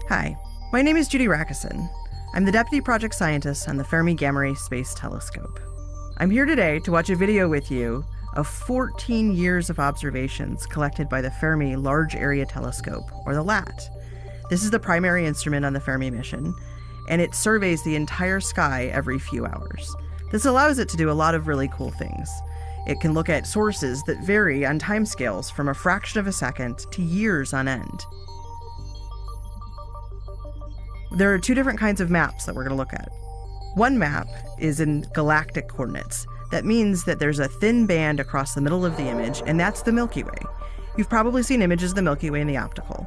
Hi, my name is Judy Rackison. I'm the Deputy Project Scientist on the Fermi Gamma Ray Space Telescope. I'm here today to watch a video with you of 14 years of observations collected by the Fermi Large Area Telescope, or the LAT. This is the primary instrument on the Fermi mission, and it surveys the entire sky every few hours. This allows it to do a lot of really cool things. It can look at sources that vary on timescales from a fraction of a second to years on end. There are two different kinds of maps that we're going to look at. One map is in galactic coordinates. That means that there's a thin band across the middle of the image, and that's the Milky Way. You've probably seen images of the Milky Way in the optical.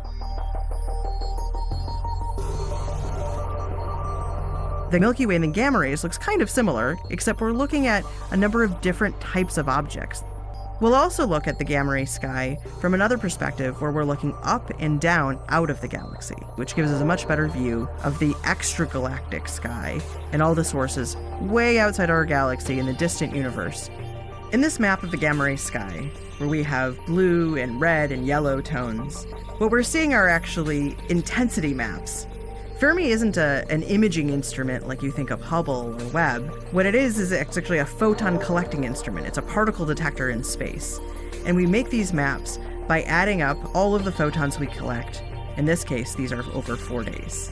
The Milky Way in the gamma rays looks kind of similar, except we're looking at a number of different types of objects. We'll also look at the gamma ray sky from another perspective where we're looking up and down out of the galaxy, which gives us a much better view of the extragalactic sky and all the sources way outside our galaxy in the distant universe. In this map of the gamma ray sky, where we have blue and red and yellow tones, what we're seeing are actually intensity maps. Fermi isn't an imaging instrument like you think of Hubble or Webb. What it is it's actually a photon collecting instrument. It's a particle detector in space. And we make these maps by adding up all of the photons we collect. In this case, these are over 4 days.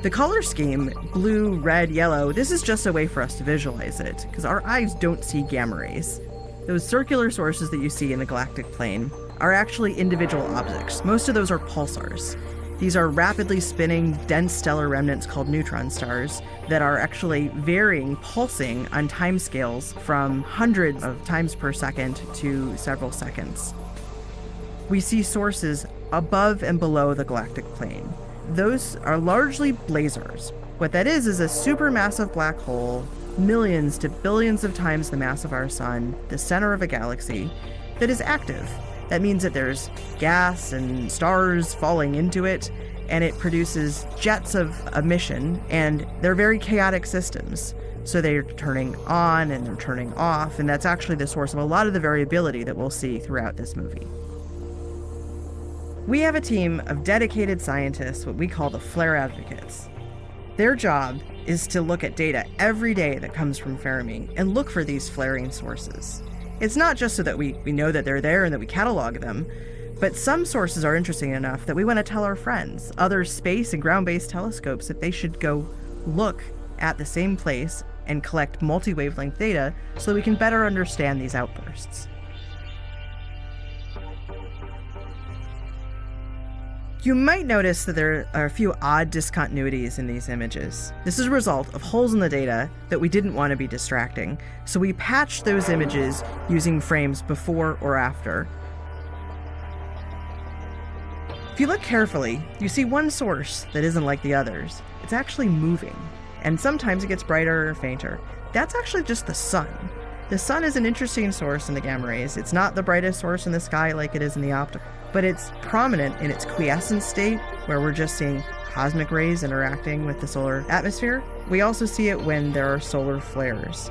The color scheme, blue, red, yellow, this is just a way for us to visualize it, because our eyes don't see gamma rays. Those circular sources that you see in the galactic plane are actually individual objects. Most of those are pulsars. These are rapidly spinning, dense stellar remnants called neutron stars that are actually varying, pulsing on timescales from hundreds of times per second to several seconds. We see sources above and below the galactic plane. Those are largely blazars. What that is a supermassive black hole, millions to billions of times the mass of our sun, the center of a galaxy, that is active. That means that there's gas and stars falling into it, and it produces jets of emission, and they're very chaotic systems. So they're turning on and they're turning off, and that's actually the source of a lot of the variability that we'll see throughout this movie. We have a team of dedicated scientists, what we call the flare advocates. Their job is to look at data every day that comes from Fermi and look for these flaring sources. It's not just so that we know that they're there and that we catalog them, but some sources are interesting enough that we want to tell our friends, other space and ground-based telescopes, that they should go look at the same place and collect multi-wavelength data so that we can better understand these outbursts. You might notice that there are a few odd discontinuities in these images. This is a result of holes in the data that we didn't want to be distracting, so we patched those images using frames before or after. If you look carefully, you see one source that isn't like the others. It's actually moving, and sometimes it gets brighter or fainter. That's actually just the sun. The sun is an interesting source in the gamma rays. It's not the brightest source in the sky like it is in the optical, but it's prominent in its quiescent state, where we're just seeing cosmic rays interacting with the solar atmosphere. We also see it when there are solar flares.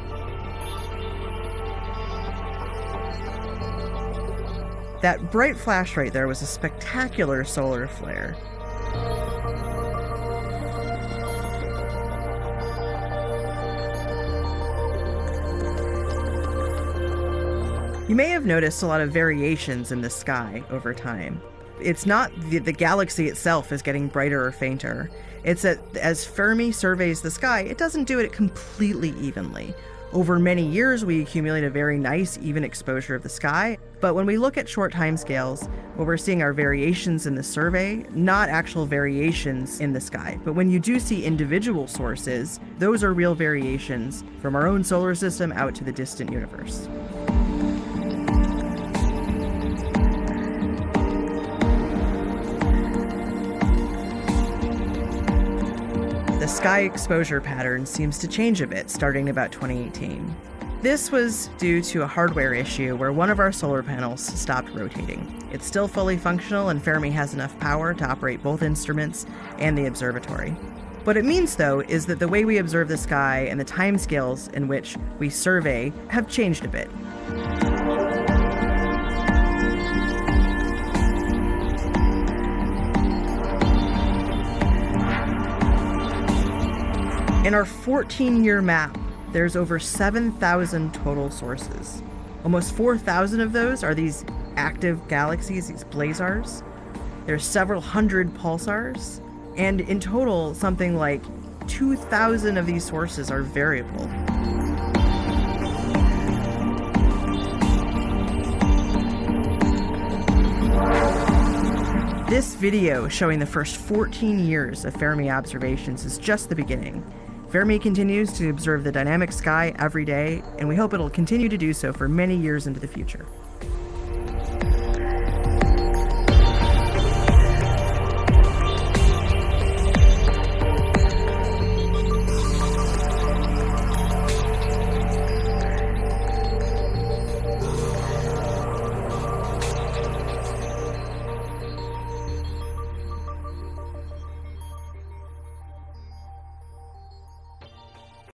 That bright flash right there was a spectacular solar flare. You may have noticed a lot of variations in the sky over time. It's not the galaxy itself is getting brighter or fainter. It's that as Fermi surveys the sky, it doesn't do it completely evenly. Over many years, we accumulate a very nice, even exposure of the sky. But when we look at short timescales, what we're seeing are variations in the survey, not actual variations in the sky. But when you do see individual sources, those are real variations from our own solar system out to the distant universe. The sky exposure pattern seems to change a bit starting about 2018. This was due to a hardware issue where one of our solar panels stopped rotating. It's still fully functional, and Fermi has enough power to operate both instruments and the observatory. What it means, though, is that the way we observe the sky and the timescales in which we survey have changed a bit. In our 14-year map, there's over 7,000 total sources. Almost 4,000 of those are these active galaxies, these blazars. There's several hundred pulsars, and in total, something like 2,000 of these sources are variable. This video showing the first 14 years of Fermi observations is just the beginning. Fermi continues to observe the dynamic sky every day, and we hope it'll continue to do so for many years into the future.